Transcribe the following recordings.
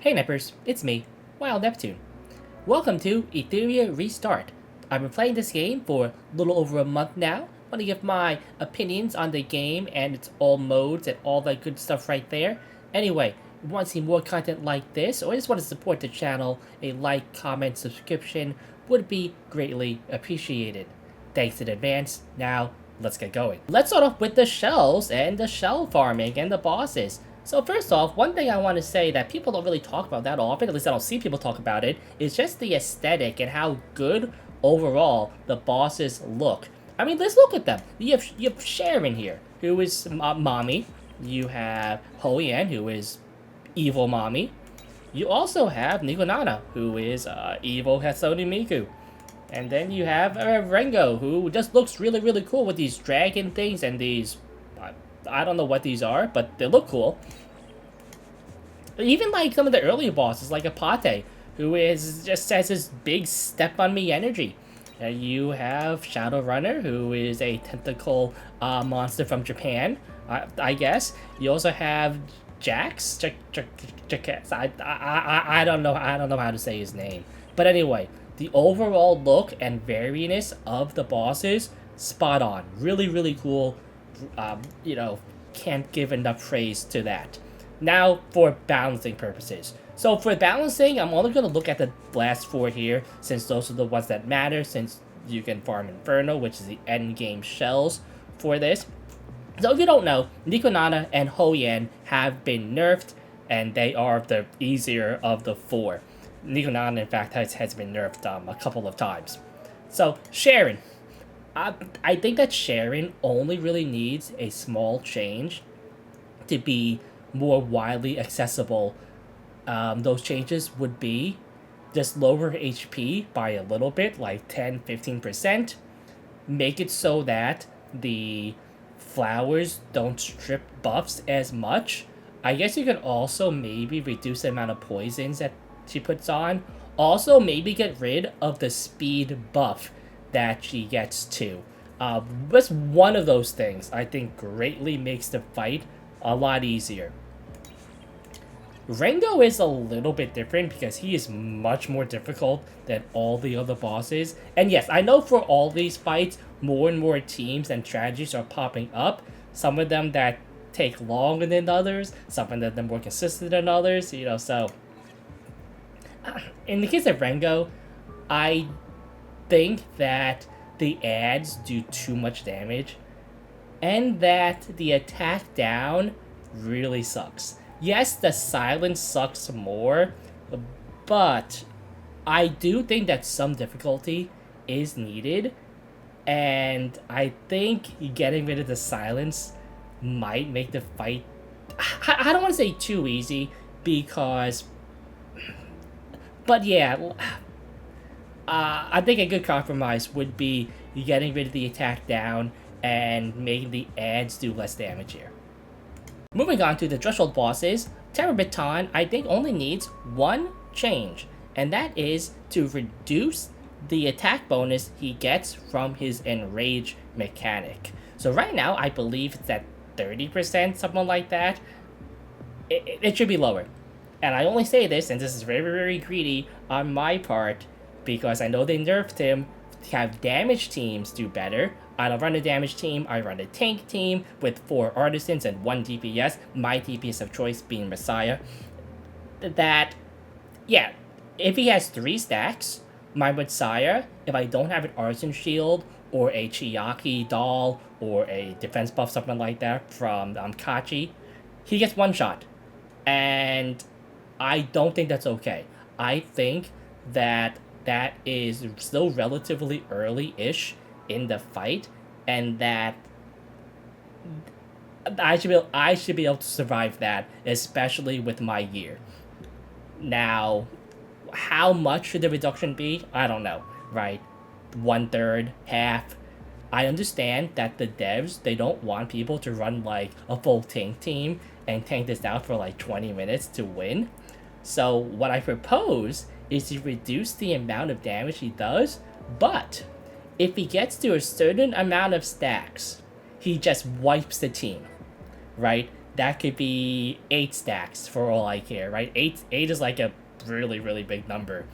Hey Nippers, it's me, Wild Neptune. Welcome to Etheria Restart. I've been playing this game for a little over a month now. Want to give my opinions on the game and its all modes and all that good stuff right there. Anyway, if you want to see more content like this, or just want to support the channel, a like, comment, subscription would be greatly appreciated. Thanks in advance. Now, let's get going. Let's start off with the shells and the shell farming and the bosses. So first off, one thing I want to say that people don't really talk about that often, at least I don't see people talk about it, is just the aesthetic and how good overall the bosses look. I mean, let's look at them. You have Sharon here, who is mommy. You have Hoyan, who is evil mommy. You also have Nikonana, who is evil Hatsune Miku. And then you have Rengo, who just looks really, really cool with these dragon things and these... I don't know what these are, but they look cool. Even like some of the earlier bosses, like Apate, who just has this big step on me energy. You have Shadowrunner, who is a tentacle monster from Japan, I guess. You also have Jax. I don't know how to say his name, but anyway, the overall look and variedness of the bosses, spot on. Really, really cool. Can't give enough praise to that. Now for balancing purposes. So for balancing, I'm only going to look at the last four here, since those are the ones that matter, since you can farm Inferno, which is the end game shells for this. So if you don't know, Nikonana and Hoyan have been nerfed, and they are the easier of the four. Nikonana, in fact, has been nerfed a couple of times. So Sharon. I think that Sharon only really needs a small change to be more widely accessible. Those changes would be just lower HP by a little bit, like 10-15%. Make it so that the flowers don't strip buffs as much. I guess you can also maybe reduce the amount of poisons that she puts on. Also, maybe get rid of the speed buff that she gets too. Just one of those things I think greatly makes the fight a lot easier. Rengo is a little bit different because he is much more difficult than all the other bosses. And yes, I know for all these fights, more and more teams and strategies are popping up. Some of them that take longer than others, some of them more consistent than others, so... In the case of Rengo, I think that the ads do too much damage and that the attack down really sucks. Yes, the silence sucks more, but I do think that some difficulty is needed, and I think getting rid of the silence might make the fight... I don't want to say too easy, because... But yeah... I think a good compromise would be getting rid of the attack down and making the ads do less damage here. Moving on to the threshold bosses, Terabiton I think only needs one change, and that is to reduce the attack bonus he gets from his enrage mechanic. So right now I believe it's at 30%, something like that. It should be lower. And I only say this, and this is very, very greedy on my part, because I know they nerfed him to have damage teams do better. I don't run a damage team, I run a tank team with 4 artisans and 1 DPS, my DPS of choice being Messiah. That, yeah, if he has 3 stacks, my Messiah, if I don't have an artisan shield, or a Chiaki doll, or a defense buff, something like that, from Kachi, he gets 1 shot. And I don't think that's okay. I think that is still relatively early-ish in the fight, and that I should be able to survive that, especially with my gear. Now, how much should the reduction be? I don't know, right? 1/3, half. I understand that the devs, they don't want people to run like a full tank team and tank this out for like 20 minutes to win. So what I propose is to reduce the amount of damage he does, but if he gets to a certain amount of stacks, he just wipes the team, right? that could be 8 stacks for all I care, right? Eight is like a really, really big number.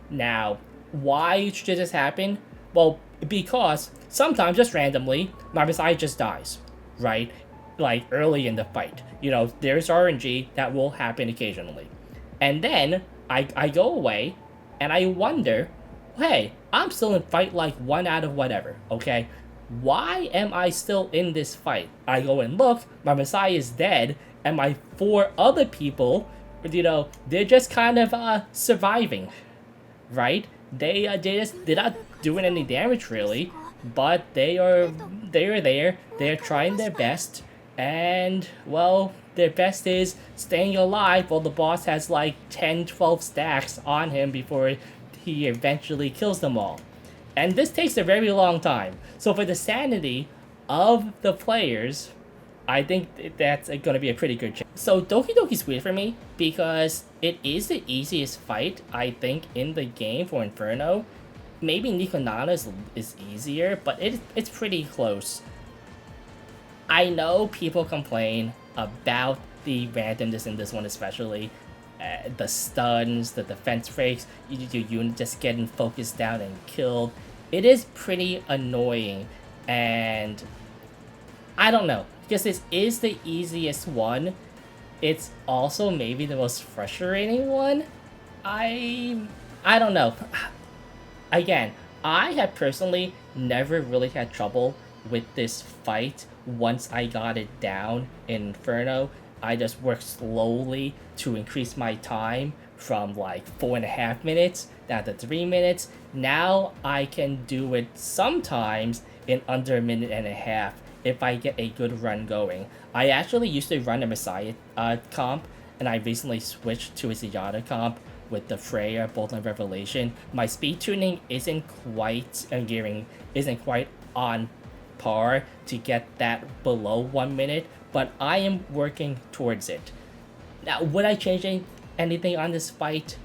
Now, why should this happen? Well, because sometimes just randomly, my Messiah just dies, right? Like early in the fight. There's RNG that will happen occasionally. And then I go away and I wonder, hey, I'm still in fight like 1 out of whatever, okay? Why am I still in this fight? I go and look, my Messiah is dead, and my 4 other people, they're just kind of surviving, right? They're not doing any damage really, but they're there, they're trying their best, and well, their best is staying alive while the boss has like 10-12 stacks on him before he eventually kills them all. And this takes a very long time. So for the sanity of the players, I think that's going to be a pretty good chance. So Doki Doki's weird for me because it is the easiest fight, I think, in the game for Inferno. Maybe Nico Nana is easier, but it's pretty close. I know people complain about the randomness in this one especially. The stuns, the defense breaks, you just getting focused down and killed. It is pretty annoying, and I don't know, because this is the easiest one. It's also maybe the most frustrating one. I don't know. Again, I have personally never really had trouble with this fight once I got it down in Inferno. I just worked slowly to increase my time from like 4.5 minutes down to 3 minutes. Now I can do it sometimes in under 1.5 minutes if I get a good run going. I actually used to run a Messiah comp, and I recently switched to a Zenyatta comp with the Freya Bolt and Revelation. My speed tuning isn't quite isn't quite on par to get that below 1 minute, but I am working towards it. Now, would I change anything on this fight?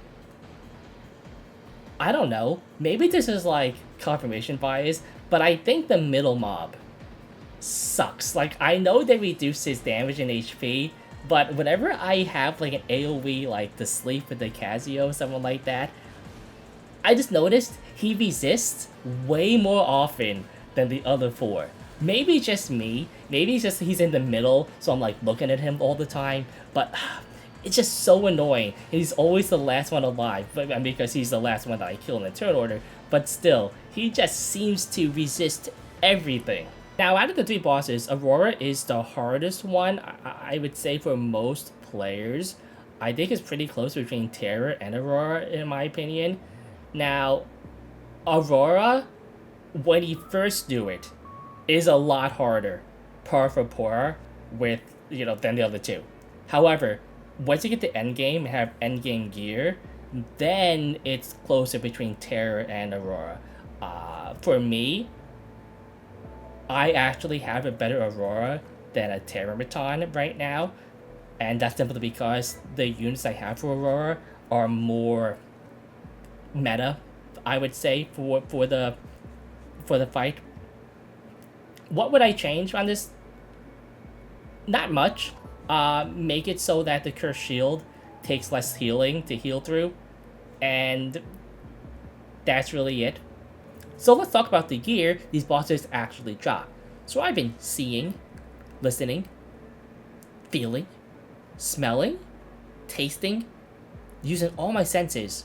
I don't know. Maybe this is like confirmation bias, but I think the middle mob sucks. Like, I know they reduce his damage and HP, but whenever I have like an AoE, like the sleep with the Casio, someone like that, I just noticed he resists way more often than the other 4. Maybe just me, maybe it's just he's in the middle, so I'm like looking at him all the time, but it's just so annoying. He's always the last one alive, but because he's the last one that I kill in the turn order, but still, he just seems to resist everything. Now, out of the 3 bosses, Aurora is the hardest one, I would say, for most players. I think it's pretty close between Terror and Aurora, in my opinion. Now, Aurora, when you first do it, is a lot harder, par for par, with, than the other 2. However, once you get to endgame and have endgame gear, then it's closer between Terror and Aurora. For me, I actually have a better Aurora than a Terramaton right now, and that's simply because the units I have for Aurora are more meta, I would say, for the fight. What would I change on this? Not much. Make it so that the Cursed Shield takes less healing to heal through, and that's really it. So let's talk about the gear these bosses actually drop. So I've been seeing, listening, feeling, smelling, tasting, using all my senses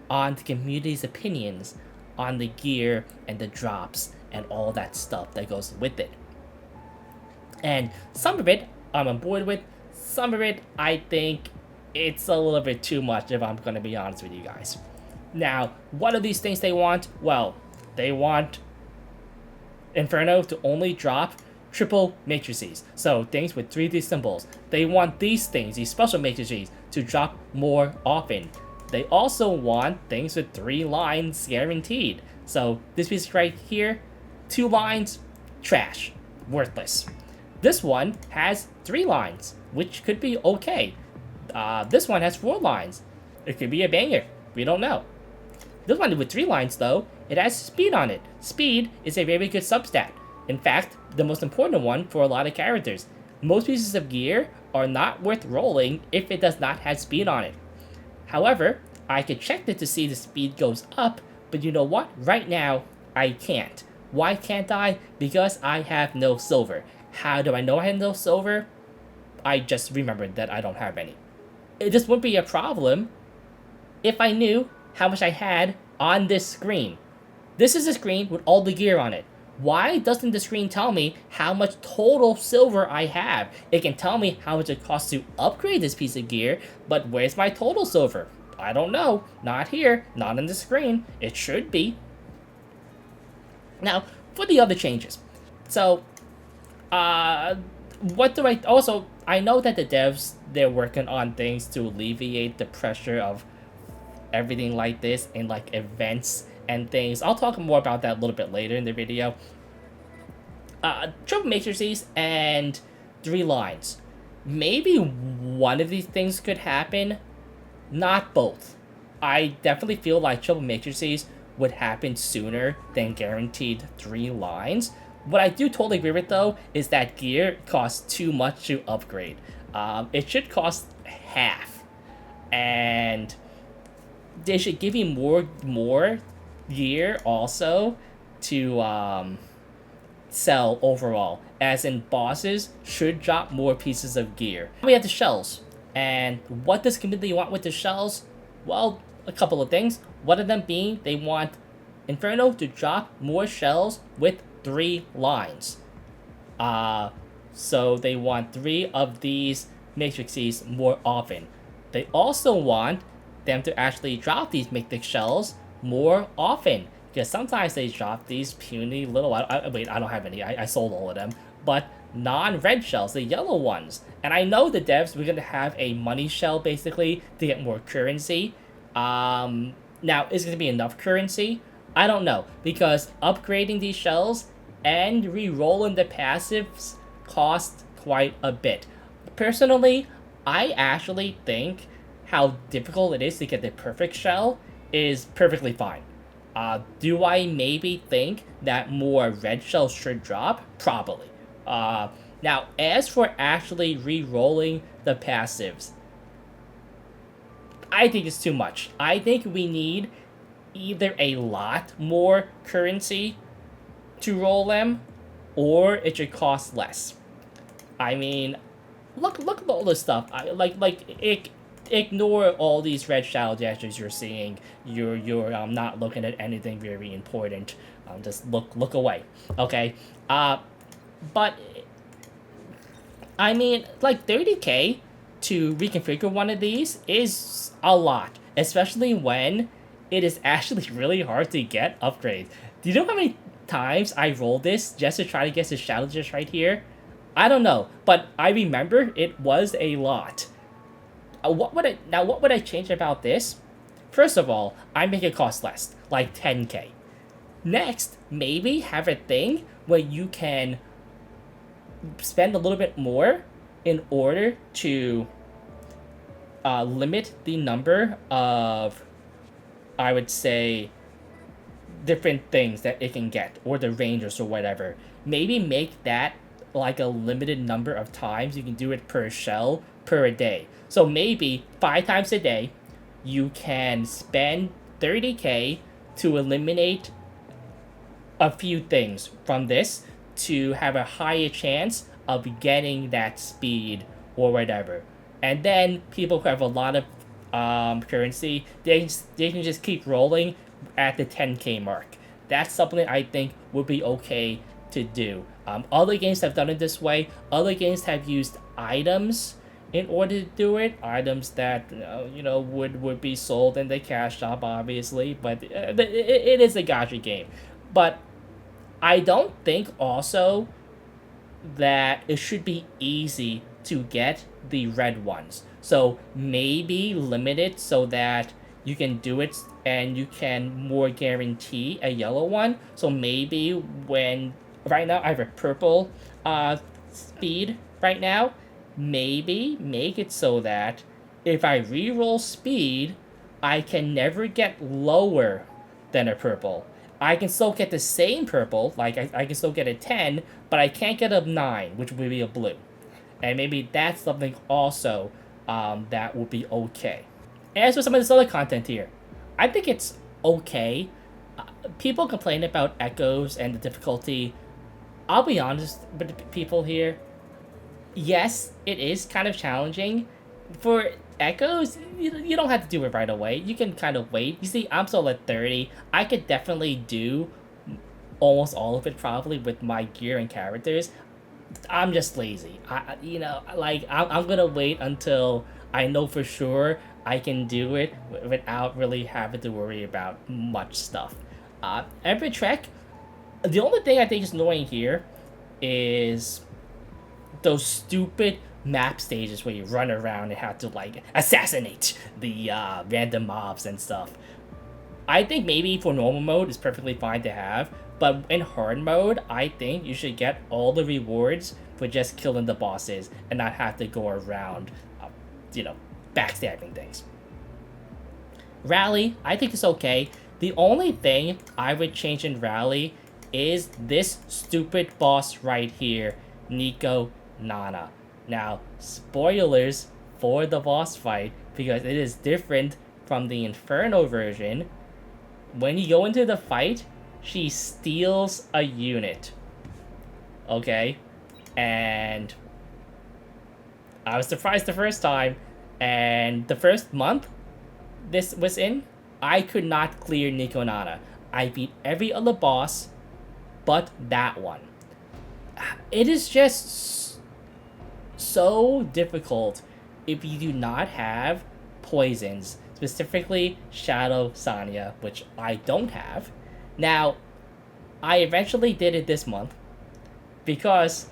on the community's opinions on the gear and the drops and all that stuff that goes with it. And some of it I'm on board with, some of it I think it's a little bit too much, if I'm going to be honest with you guys. Now, what are these things they want? Well, they want Inferno to only drop triple matrices, so things with 3D symbols. They want these things, these special matrices, to drop more often. They also want things with 3 lines guaranteed. So this piece right here, 2 lines, trash, worthless. This one has 3 lines, which could be okay. This one has 4 lines. It could be a banger. We don't know. This one with 3 lines, though, it has speed on it. Speed is a very good substat. In fact, the most important one for a lot of characters. Most pieces of gear are not worth rolling if it does not have speed on it. However, I could check it to see the speed goes up, but you know what? Right now, I can't. Why can't I? Because I have no silver. How do I know I have no silver? I just remembered that I don't have any. This wouldn't be a problem if I knew how much I had on this screen. This is a screen with all the gear on it. Why doesn't the screen tell me how much total silver I have? It can tell me how much it costs to upgrade this piece of gear, but where's my total silver? I don't know. Not here. Not on the screen. It should be. Now, for the other changes. So, what do I... Also, I know that the devs, they're working on things to alleviate the pressure of everything like this in, like, events and things. I'll talk more about that a little bit later in the video. Triple matrices and 3 lines. Maybe one of these things could happen, not both. I definitely feel like triple matrices would happen sooner than guaranteed 3 lines. What I do totally agree with, though, is that gear costs too much to upgrade. It should cost half. And they should give you more gear also to sell overall. As in, bosses should drop more pieces of gear. We have the shells. And what does community want with the shells? Well, a couple of things. One of them being they want Inferno to drop more shells with 3 lines. So they want 3 of these matrices more often. They also want them to actually drop these mythic shells more often, because sometimes they drop these puny little... wait, I don't have any. I sold all of them. But non-red shells, the yellow ones. And I know the devs were going to have a money shell, basically, to get more currency. Now, is it going to be enough currency? I don't know, because upgrading these shells and re-rolling the passives cost quite a bit. Personally, I actually think how difficult it is to get the perfect shell is perfectly fine. Do I maybe think that more red shells should drop? Probably. Now, as for actually re-rolling the passives, I think it's too much. I think we need either a lot more currency to roll them, or it should cost less. I mean, look at all this stuff. Ignore all these red shadow dashes you're seeing. You're not looking at anything very important. Just look away. Okay. But I mean, like 30k to reconfigure one of these is a lot, especially when it is actually really hard to get upgrades. Do you know how many times I rolled this just to try to get the shadow dash right here? I don't know, but I remember it was a lot. What would I change about this? First of all, I make it cost less, like 10k. Next, maybe have a thing where you can spend a little bit more in order to limit the number of, I would say, different things that it can get, or the ranges or whatever. Maybe make that like a limited number of times you can do it per shell per a day. So maybe 5 times a day, you can spend 30k to eliminate a few things from this to have a higher chance of getting that speed or whatever. And then people who have a lot of currency, they can just keep rolling at the 10k mark. That's something I think would be okay to do. Other games have done it this way. Other games have used items in order to do it. Items that would be sold in the cash shop, obviously, but it is a gacha game. But I don't think also that it should be easy to get the red ones. So maybe limit it so that you can do it and you can more guarantee a yellow one. So maybe when right now I have a purple speed right now, maybe make it so that if I reroll speed, I can never get lower than a purple. I can still get the same purple, like I can still get a 10, but I can't get a 9, which would be a blue. And maybe that's something also that would be okay. As for some of this other content here, I think it's okay. People complain about echoes and the difficulty. I'll be honest with the people here. Yes, it is kind of challenging. For echoes, you don't have to do it right away. You can kind of wait. You see, I'm still at 30. I could definitely do almost all of it probably with my gear and characters. I'm just lazy. I'm gonna wait until I know for sure I can do it without really having to worry about much stuff. Every trek, the only thing I think is annoying here is those stupid map stages where you run around and have to like assassinate the random mobs and stuff. I think maybe for normal mode it's perfectly fine to have, but in hard mode, I think you should get all the rewards for just killing the bosses and not have to go around, you know, backstabbing things. Rally, I think it's okay. The only thing I would change in Rally is this stupid boss right here, Nico Nana. Now, spoilers for the boss fight, because it is different from the Inferno version. When you go into the fight, she steals a unit. Okay? And I was surprised the first time, and the first month this was in, I could not clear Nico Nana. I beat every other boss but that one. It is just so difficult if you do not have poisons, specifically Shadow Sanya, which I don't have. Now, I eventually did it this month because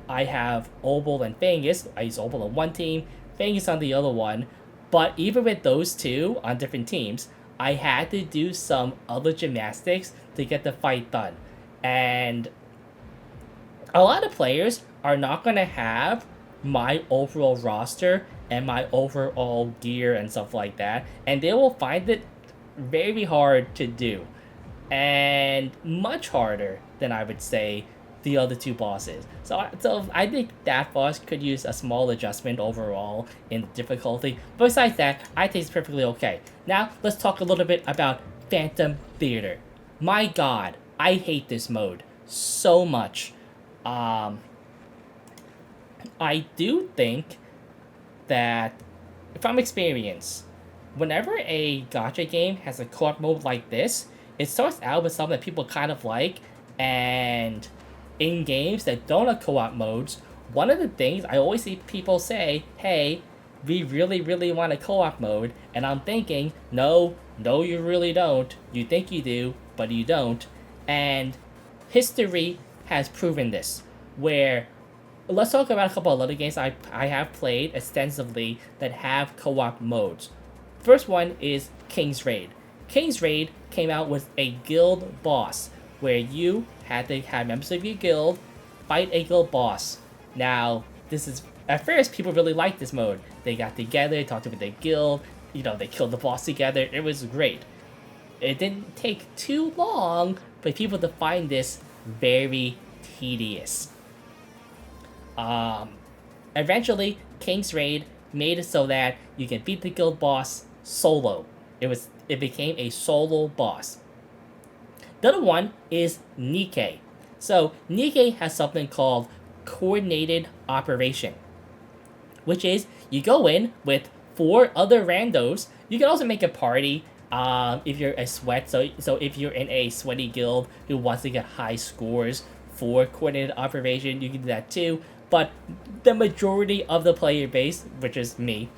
I have Obel and Fangus. I use Obel on one team, Fangus on the other one. But even with those two on different teams, I had to do some other gymnastics to get the fight done. And a lot of players are not going to have my overall roster and my overall gear and stuff like that. And they will find it very hard to do. And much harder than I would say the other two bosses. So I think that boss could use a small adjustment overall in difficulty. But besides that, I think it's perfectly okay. Now, let's talk a little bit about Phantom Theater. My god, I hate this mode so much. I do think that, from experience, whenever a gacha game has a co-op mode like this, it starts out with something that people kind of like, and in games that don't have co-op modes, one of the things I always see people say, hey, we really, really want a co-op mode, and I'm thinking, no, you really don't. You think you do, but you don't. And history has proven this, where, let's talk about a couple of other games I have played extensively that have co-op modes. First one is King's Raid. King's Raid came out with a guild boss, where you had to have members of your guild fight a guild boss. Now, this is, at first, people really liked this mode. They got together, talked with their guild, they killed the boss together. It was great. It didn't take too long for people to find this very tedious. Eventually, King's Raid made it so that you can beat the guild boss solo. It became a solo boss. The other one is Nikke. So Nikke has something called coordinated operation, which is you go in with 4 other randos. You can also make a party if you're a sweat. So if you're in a sweaty guild who wants to get high scores for coordinated operation, you can do that too. But the majority of the player base, which is me,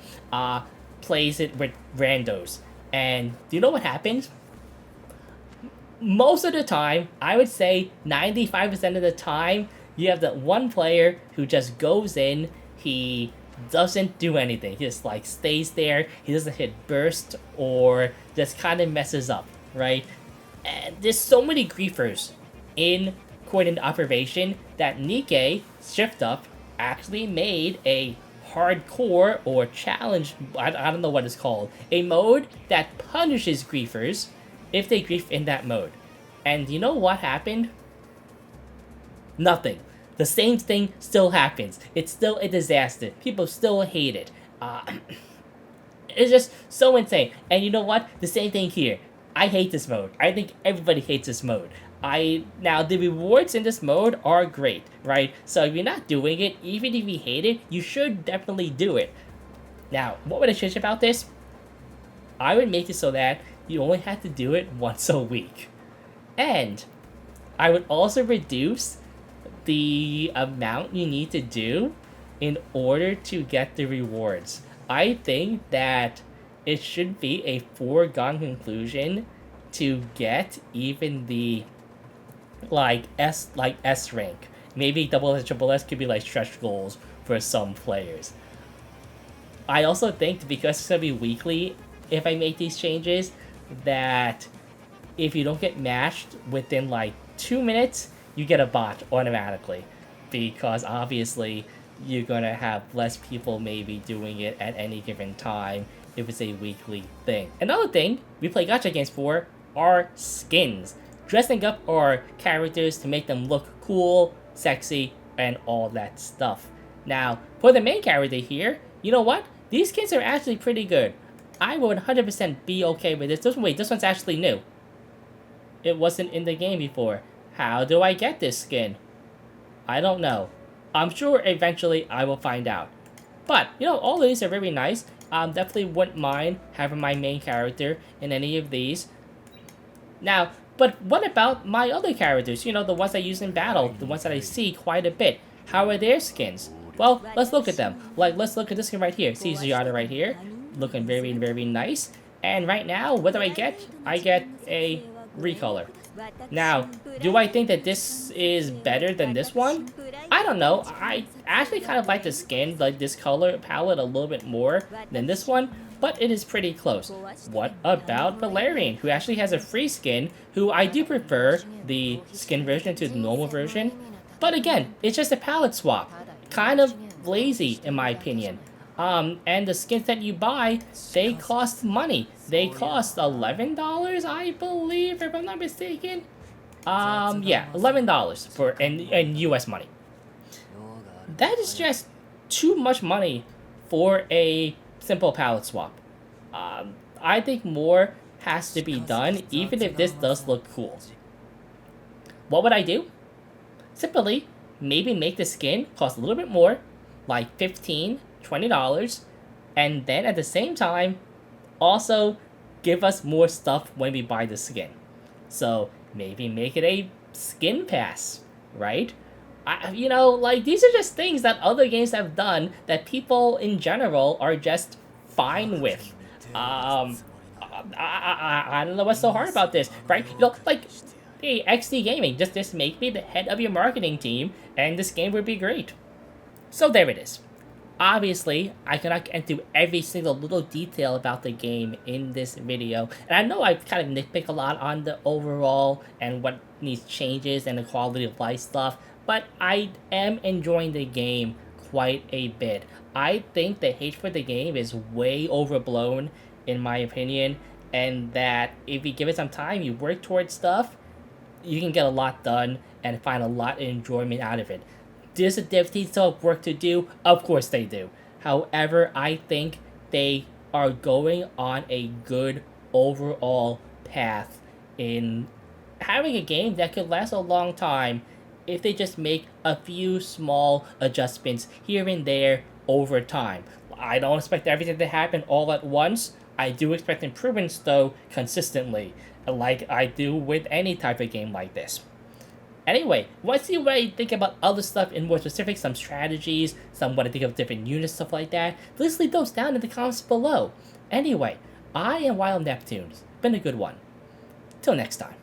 plays it with randos. And do you know what happens? Most of the time, I would say 95% of the time, you have that one player who just goes in, he doesn't do anything. He just like stays there, he doesn't hit burst or just kind of messes up, right? And there's so many griefers in coordinated operation that Nikke Shift Up actually made a hardcore or challenge, I don't know what it's called, a mode that punishes griefers if they grief in that mode. And you know what happened? Nothing. the same thing still happens. It's still a disaster. People still hate it. It's just so insane. And you know what? The same thing here. I hate this mode. I think everybody hates this mode. Now the rewards in this mode are great, right? So if you're not doing it, even if you hate it, you should definitely do it. Now, what would I change about this? I would make it so that you only have to do it once a week. And I would also reduce the amount you need to do in order to get the rewards. I think that it should be a foregone conclusion to get even the S rank. Maybe double S, triple S could be like stretch goals for some players. I also think because it's gonna be weekly, if I make these changes, that if you don't get matched within like 2 minutes, you get a bot automatically, because obviously you're gonna have less people maybe doing it at any given time if it's a weekly thing. Another thing we play gacha games for are skins. Dressing up our characters to make them look cool, sexy, and all that stuff. Now, for the main character here, you know what? These skins are actually pretty good. I would 100% be okay with this. Wait, this one's actually new. It wasn't in the game before. How do I get this skin? I don't know. I'm sure eventually I will find out. But, you know, all of these are very nice. Definitely wouldn't mind having my main character in any of these. Now, but what about my other characters? You know, the ones I use in battle, the ones that I see quite a bit. How are their skins? Well, let's look at them. Like, let's look at this skin right here. See Giada right here. Looking very, very nice. And right now, what do I get? I get a recolor. Now, do I think that this is better than this one? I don't know. I actually kind of like the skin, like this color palette a little bit more than this one, but it is pretty close. What about Valerian, who actually has a free skin, who I do prefer the skin version to the normal version. But again, it's just a palette swap. Kind of lazy in my opinion. And the skins that you buy, they cost money. They cost $11, I believe, if I'm not mistaken. Yeah, $11 for in US money. That is just too much money for a simple palette swap. I think more has to be done, even if this does look cool. What would I do? Simply, maybe make the skin cost a little bit more, like $15, $20, and then at the same time, also give us more stuff when we buy the skin. So maybe make it a skin pass, right? You know, like, these are just things that other games have done that people in general are just fine with. I don't know what's so hard about this, right? You know, like, hey, XD Gaming, just make me the head of your marketing team, and this game would be great. So there it is. Obviously, I cannot get into every single little detail about the game in this video, and I know I kind of nitpick a lot on the overall and what needs changes and the quality of life stuff, but I am enjoying the game quite a bit. I think the hate for the game is way overblown, in my opinion, and that if you give it some time, you work towards stuff, you can get a lot done and find a lot of enjoyment out of it. Does the dev team still have work to do? Of course they do. However, I think they are going on a good overall path in having a game that could last a long time if they just make a few small adjustments here and there over time. I don't expect everything to happen all at once. I do expect improvements, though, consistently, like I do with any type of game like this. Anyway, want to see what I think about other stuff in more specific, some strategies, some what I think of different units, stuff like that? Please leave those down in the comments below. Anyway, I am Wild Neptunes. Been a good one. Till next time.